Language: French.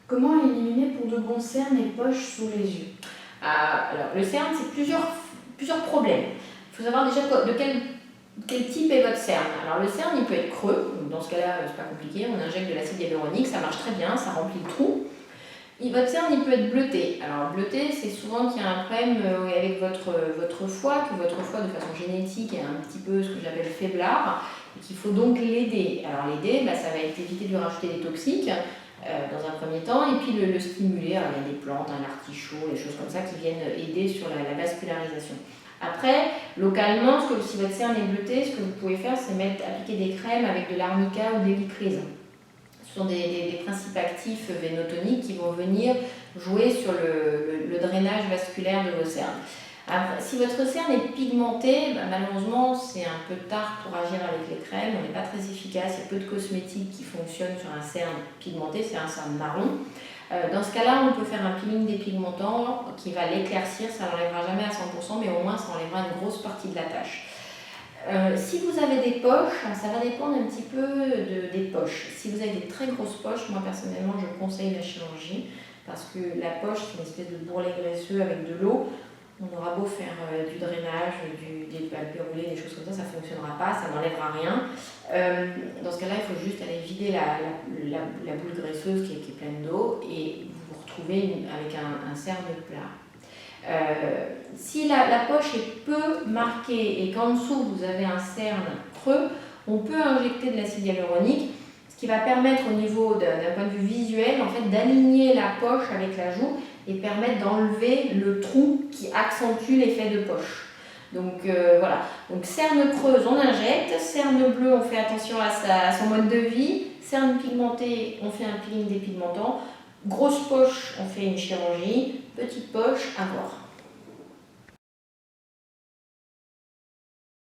Comment éliminer pour de bon cernes et poches sous les yeux? Alors, le cerne, c'est plusieurs problèmes. Il faut savoir déjà de quel type est votre cerne. Alors, le cerne, il peut être creux. Donc, dans ce cas-là, c'est pas compliqué. On injecte de l'acide hyaluronique, ça marche très bien, ça remplit le trou. Et votre cerne, il peut être bleuté. Alors, bleuté, c'est souvent qu'il y a un problème avec votre foie, que votre foie, de façon génétique, est un petit peu ce que j'appelle faiblard, et qu'il faut donc l'aider. Alors, l'aider, ça va être éviter de lui rajouter des toxiques, dans un premier temps, et puis le stimuler. Alors, il y a des plantes, un artichaut, des choses comme ça qui viennent aider sur la vascularisation. Après, localement, si votre cerne est bleutée, ce que vous pouvez faire, c'est appliquer des crèmes avec de l'arnica ou de l'hélicryse. Ce sont des principes actifs vénotoniques qui vont venir jouer sur le drainage vasculaire de vos cernes. Après, si votre cerne est pigmentée, malheureusement c'est un peu tard pour agir avec les crèmes, on n'est pas très efficace, il y a peu de cosmétiques qui fonctionnent sur un cerne pigmenté, c'est un cerne marron. Dans ce cas-là, on peut faire un peeling dépigmentant qui va l'éclaircir, ça n'enlèvera jamais à 100%, mais au moins ça enlèvera une grosse partie de la tâche. Si vous avez des poches, ça va dépendre un petit peu des poches. Si vous avez des très grosses poches, moi personnellement je conseille la chirurgie parce que la poche c'est une espèce de bourrelet graisseux avec de l'eau. On aura beau faire du drainage, des papiers roulés, des choses comme ça ne fonctionnera pas, ça n'enlèvera rien. Dans ce cas-là, il faut juste aller vider la boule graisseuse qui est pleine d'eau et vous vous retrouvez avec un cerne plat. Si la poche est peu marquée et qu'en dessous vous avez un cerne creux, on peut injecter de l'acide hyaluronique, ce qui va permettre au niveau d'un point de vue visuel en fait, d'aligner la poche avec la joue et permettre d'enlever le trou qui accentue l'effet de poche. Donc voilà, donc cerne creuse on injecte, cerne bleue on fait attention à son mode de vie, cerne pigmentée on fait un peeling dépigmentant, grosse poche on fait une chirurgie, petite poche à voir.